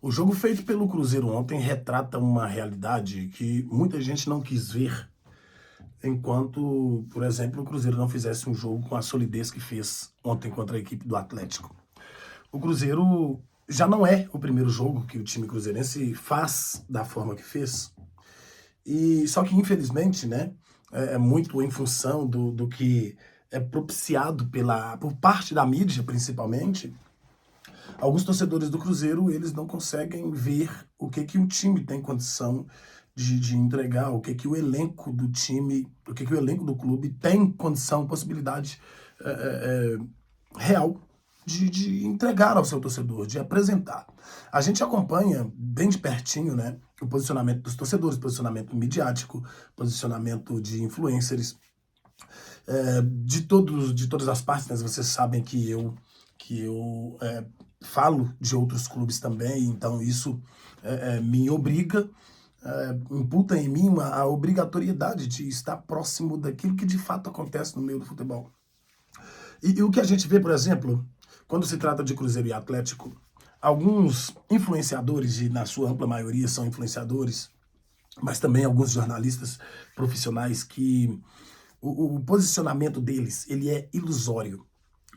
O jogo feito pelo Cruzeiro ontem retrata uma realidade que muita gente não quis ver, enquanto, por exemplo, o Cruzeiro não fizesse um jogo com a solidez que fez ontem contra a equipe do Atlético. O Cruzeiro já não é o primeiro jogo que o time cruzeirense faz da forma que fez. E só que, infelizmente, né, é muito em função do que é propiciado por parte da mídia, principalmente. Alguns torcedores do Cruzeiro, eles não conseguem ver o que o time tem condição de entregar, o que o elenco do time, o que o elenco do clube tem condição, possibilidade real de entregar ao seu torcedor, de apresentar. A gente acompanha bem de pertinho, né, o posicionamento dos torcedores, posicionamento midiático, posicionamento de influencers, de todas as partes, mas vocês sabem que eu falo de outros clubes também, então isso me obriga, imputa em mim a obrigatoriedade de estar próximo daquilo que de fato acontece no meio do futebol. E o que a gente vê, por exemplo, quando se trata de Cruzeiro e Atlético, alguns influenciadores, e na sua ampla maioria são influenciadores, mas também alguns jornalistas profissionais que o posicionamento deles, ele é ilusório.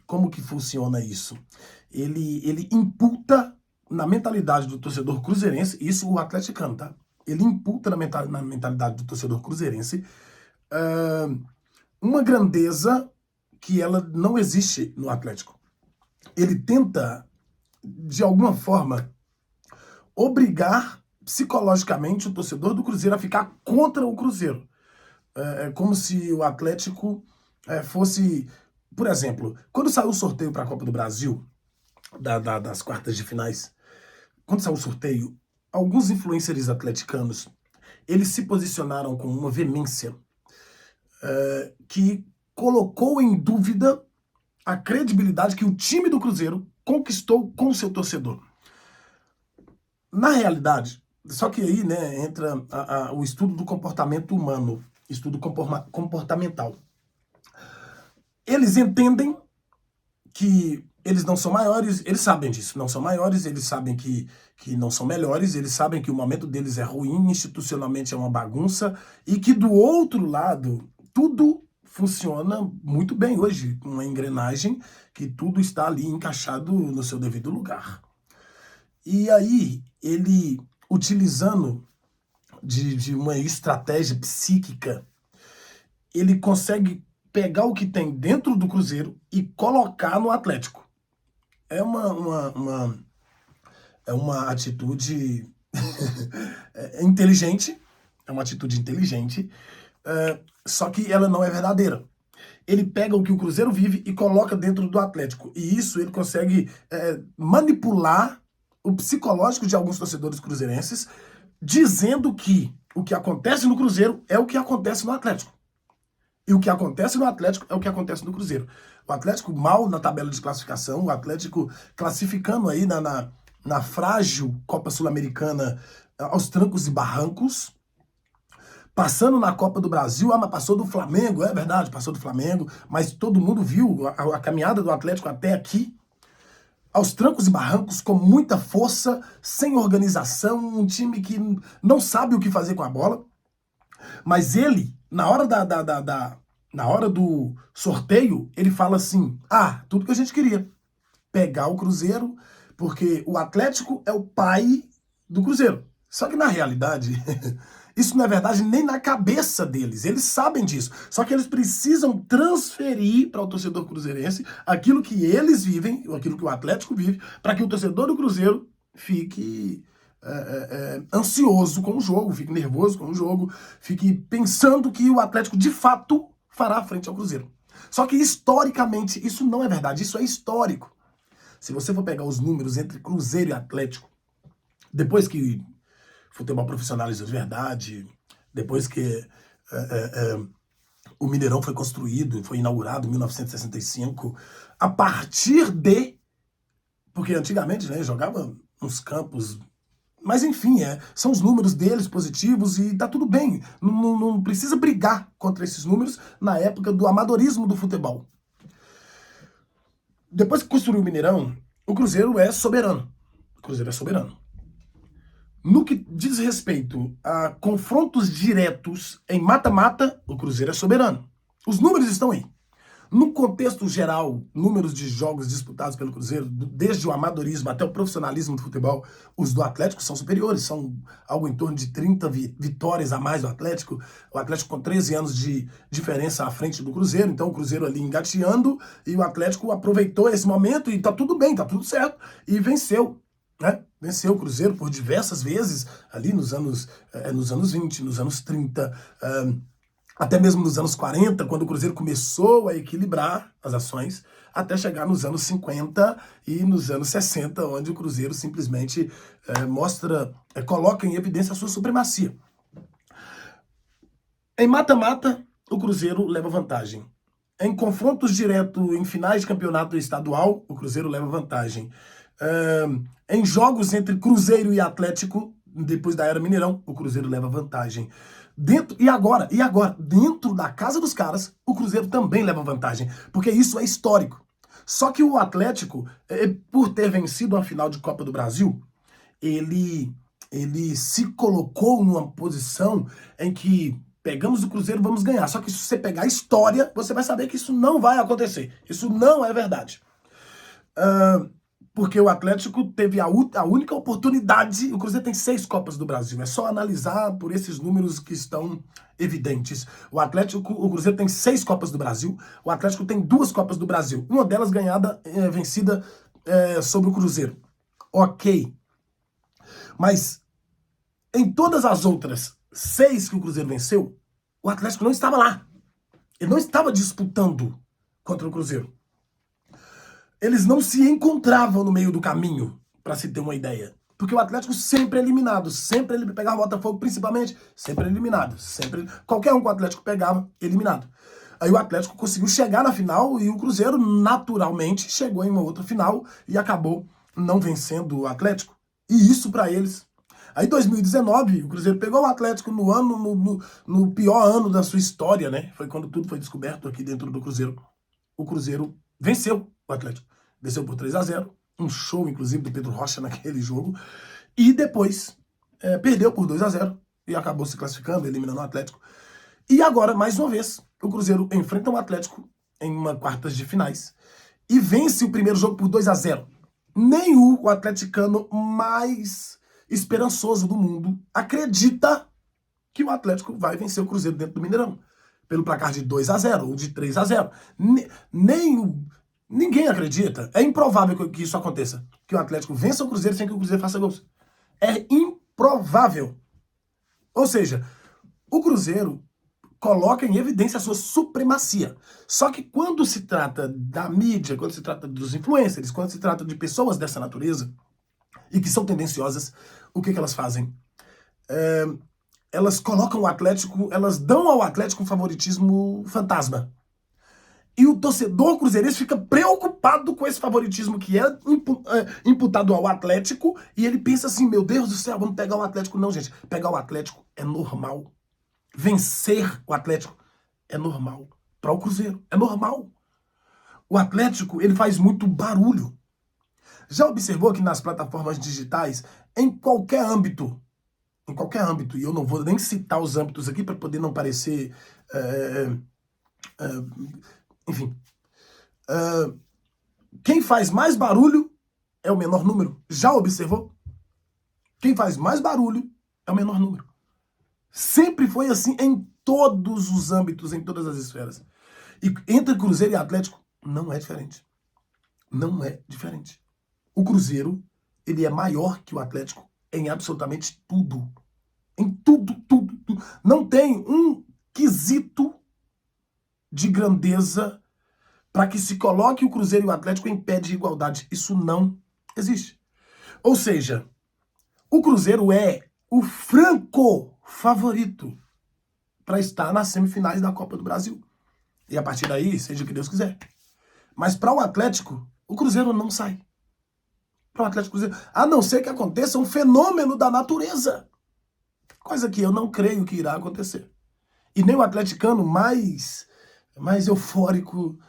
Como que funciona isso? Ele imputa na mentalidade do torcedor cruzeirense, isso o atleticano, tá? Ele imputa na mentalidade do torcedor cruzeirense uma grandeza que ela não existe no Atlético. Ele tenta, de alguma forma, obrigar psicologicamente o torcedor do Cruzeiro a ficar contra o Cruzeiro. É como se o Atlético fosse... Por exemplo, quando saiu o sorteio para a Copa do Brasil, das quartas de finais, quando saiu o sorteio, alguns influencers atleticanos, eles se posicionaram com uma veemência que colocou em dúvida a credibilidade que o time do Cruzeiro conquistou com o seu torcedor. Na realidade, só que aí, né, entra o estudo do comportamento humano, estudo comportamental. Eles entendem que eles não são maiores, eles sabem disso, não são maiores, eles sabem que não são melhores, eles sabem que o momento deles é ruim, institucionalmente é uma bagunça, e que do outro lado, tudo funciona muito bem hoje, uma engrenagem que tudo está ali encaixado no seu devido lugar. E aí, ele, utilizando de uma estratégia psíquica, ele consegue pegar o que tem dentro do Cruzeiro e colocar no Atlético. É uma atitude inteligente, só que ela não é verdadeira. Ele pega o que o Cruzeiro vive e coloca dentro do Atlético. E isso ele consegue manipular o psicológico de alguns torcedores cruzeirenses, dizendo que o que acontece no Cruzeiro é o que acontece no Atlético. E o que acontece no Atlético é o que acontece no Cruzeiro. O Atlético mal na tabela de classificação, o Atlético classificando aí na frágil Copa Sul-Americana aos trancos e barrancos, passando na Copa do Brasil, mas passou do Flamengo, é verdade, passou do Flamengo, mas todo mundo viu a caminhada do Atlético até aqui, aos trancos e barrancos, com muita força, sem organização, um time que não sabe o que fazer com a bola. Mas ele, na hora do sorteio, ele fala assim, tudo que a gente queria, pegar o Cruzeiro, porque o Atlético é o pai do Cruzeiro. Só que na realidade, isso não é verdade nem na cabeça deles, eles sabem disso. Só que eles precisam transferir para o torcedor cruzeirense aquilo que eles vivem, aquilo que o Atlético vive, para que o torcedor do Cruzeiro fique ansioso com o jogo, fique nervoso com o jogo, fique pensando que o Atlético de fato fará frente ao Cruzeiro. Só que historicamente isso não é verdade, isso é histórico. Se você for pegar os números entre Cruzeiro e Atlético, depois que futebol profissionalizou de verdade, depois que o Mineirão foi construído, foi inaugurado em 1965, a partir de... Porque antigamente, né, jogava uns campos... Mas enfim, são os números deles positivos e tá tudo bem. Não precisa brigar contra esses números na época do amadorismo do futebol. Depois que construiu o Mineirão, o Cruzeiro é soberano. O Cruzeiro é soberano. No que diz respeito a confrontos diretos em mata-mata, o Cruzeiro é soberano. Os números estão aí. No contexto geral, números de jogos disputados pelo Cruzeiro, desde o amadorismo até o profissionalismo do futebol, os do Atlético são superiores, são algo em torno de 30 vitórias a mais do Atlético, o Atlético com 13 anos de diferença à frente do Cruzeiro, então o Cruzeiro ali engateando e o Atlético aproveitou esse momento e tá tudo bem, tá tudo certo, e venceu. Né? Venceu o Cruzeiro por diversas vezes, ali nos anos 20, nos anos 30, até mesmo nos anos 40, quando o Cruzeiro começou a equilibrar as ações, até chegar nos anos 50 e nos anos 60, onde o Cruzeiro simplesmente coloca em evidência a sua supremacia. Em mata-mata, o Cruzeiro leva vantagem. Em confrontos diretos em finais de campeonato estadual, o Cruzeiro leva vantagem. Em jogos entre Cruzeiro e Atlético, depois da Era Mineirão, o Cruzeiro leva vantagem. E agora, dentro da casa dos caras, o Cruzeiro também leva vantagem, porque isso é histórico. Só que o Atlético, por ter vencido a final de Copa do Brasil, ele se colocou numa posição em que pegamos o Cruzeiro, vamos ganhar. Só que se você pegar a história, você vai saber que isso não vai acontecer. Isso não é verdade. Porque o Atlético teve a única oportunidade. O Cruzeiro tem 6 Copas do Brasil. É só analisar por esses números que estão evidentes. O Cruzeiro tem 6 Copas do Brasil. O Atlético tem 2 Copas do Brasil. Uma delas vencida sobre o Cruzeiro. Ok. Mas em todas as outras 6 que o Cruzeiro venceu, o Atlético não estava lá. Ele não estava disputando contra o Cruzeiro. Eles não se encontravam no meio do caminho, para se ter uma ideia. Porque o Atlético sempre é eliminado, sempre ele pegava o Botafogo principalmente, sempre eliminado. Qualquer um que o Atlético pegava, eliminado. Aí o Atlético conseguiu chegar na final e o Cruzeiro naturalmente chegou em uma outra final e acabou não vencendo o Atlético. E isso para eles. Aí em 2019, o Cruzeiro pegou o Atlético no pior ano da sua história, né? Foi quando tudo foi descoberto aqui dentro do Cruzeiro. O Cruzeiro venceu o Atlético. Venceu por 3-0. Um show, inclusive, do Pedro Rocha naquele jogo. E depois perdeu por 2-0 e acabou se classificando, eliminando o Atlético. E agora, mais uma vez, o Cruzeiro enfrenta o Atlético em uma quartas de finais e vence o primeiro jogo por 2-0. Nem o atleticano mais esperançoso do mundo acredita que o Atlético vai vencer o Cruzeiro dentro do Mineirão. Pelo placar de 2-0 ou de 3-0. Ninguém acredita. É improvável que isso aconteça. Que o Atlético vença o Cruzeiro sem que o Cruzeiro faça gols. É improvável. Ou seja, o Cruzeiro coloca em evidência a sua supremacia. Só que quando se trata da mídia, quando se trata dos influencers, quando se trata de pessoas dessa natureza e que são tendenciosas, o que elas fazem? Elas colocam o Atlético, elas dão ao Atlético um favoritismo fantasma. E o torcedor cruzeirense fica preocupado com esse favoritismo que é imputado ao Atlético e ele pensa assim, meu Deus do céu, vamos pegar o Atlético. Não, gente, pegar o Atlético é normal. Vencer o Atlético é normal. Para o Cruzeiro, é normal. O Atlético, ele faz muito barulho. Já observou que nas plataformas digitais, em qualquer âmbito, e eu não vou nem citar os âmbitos aqui para poder não parecer... enfim. Quem faz mais barulho é o menor número. Já observou? Quem faz mais barulho é o menor número. Sempre foi assim em todos os âmbitos, em todas as esferas. E entre Cruzeiro e Atlético, não é diferente. Não é diferente. O Cruzeiro, ele é maior que o Atlético em absolutamente tudo. Em tudo, tudo, tudo. Não tem um quesito de grandeza para que se coloque o Cruzeiro e o Atlético em pé de igualdade. Isso não existe. Ou seja, o Cruzeiro é o franco favorito para estar nas semifinais da Copa do Brasil. E a partir daí, seja o que Deus quiser. Mas para o Atlético, o Cruzeiro não sai. Para o Atlético Cruzeiro, a não ser que aconteça um fenômeno da natureza. Coisa que eu não creio que irá acontecer. E nem o atleticano mais eufórico,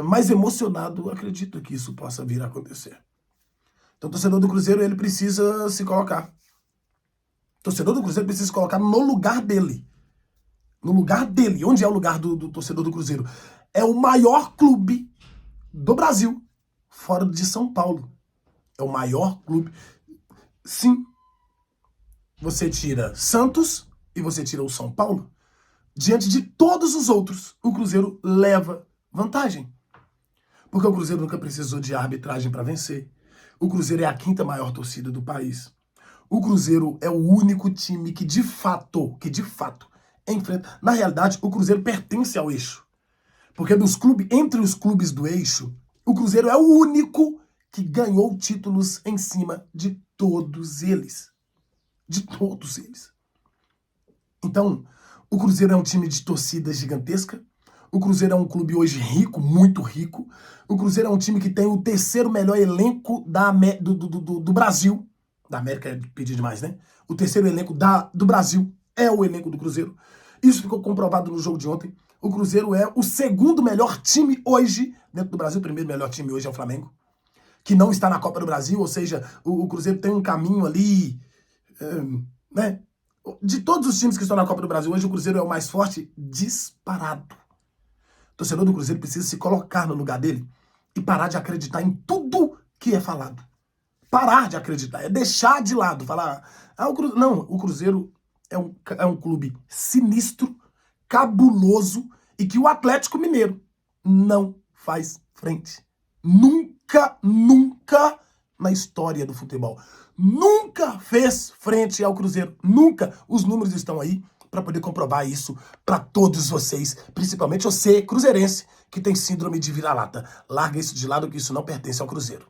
mais emocionado, acredito que isso possa vir a acontecer. Então o torcedor do Cruzeiro, ele precisa se colocar. Torcedor do Cruzeiro precisa se colocar no lugar dele. No lugar dele. Onde é o lugar do torcedor do Cruzeiro? É o maior clube do Brasil, fora de São Paulo. É o maior clube. Sim. Você tira Santos e você tira o São Paulo. Diante de todos os outros, o Cruzeiro leva vantagem. Porque o Cruzeiro nunca precisou de arbitragem para vencer. O Cruzeiro é a quinta maior torcida do país. O Cruzeiro é o único time que de fato, enfrenta. Na realidade, o Cruzeiro pertence ao eixo. Porque entre os clubes do eixo, o Cruzeiro é o único que ganhou títulos em cima de todos eles. De todos eles. Então, o Cruzeiro é um time de torcida gigantesca. O Cruzeiro é um clube hoje rico, muito rico. O Cruzeiro é um time que tem o terceiro melhor elenco do Brasil. Da América é pedir demais, né? O terceiro elenco do Brasil é o elenco do Cruzeiro. Isso ficou comprovado no jogo de ontem. O Cruzeiro é o segundo melhor time hoje dentro do Brasil. O primeiro melhor time hoje é o Flamengo, que não está na Copa do Brasil. Ou seja, o Cruzeiro tem um caminho ali, né? De todos os times que estão na Copa do Brasil, hoje o Cruzeiro é o mais forte disparado. O torcedor do Cruzeiro precisa se colocar no lugar dele e parar de acreditar em tudo que é falado. Parar de acreditar, é deixar de lado, falar... Não, o Cruzeiro é um clube sinistro, cabuloso e que o Atlético Mineiro não faz frente. Nunca na história do futebol. Nunca fez frente ao Cruzeiro. Nunca. Os números estão aí para poder comprovar isso para todos vocês, principalmente você, cruzeirense, que tem síndrome de vira-lata. Larga isso de lado que isso não pertence ao Cruzeiro.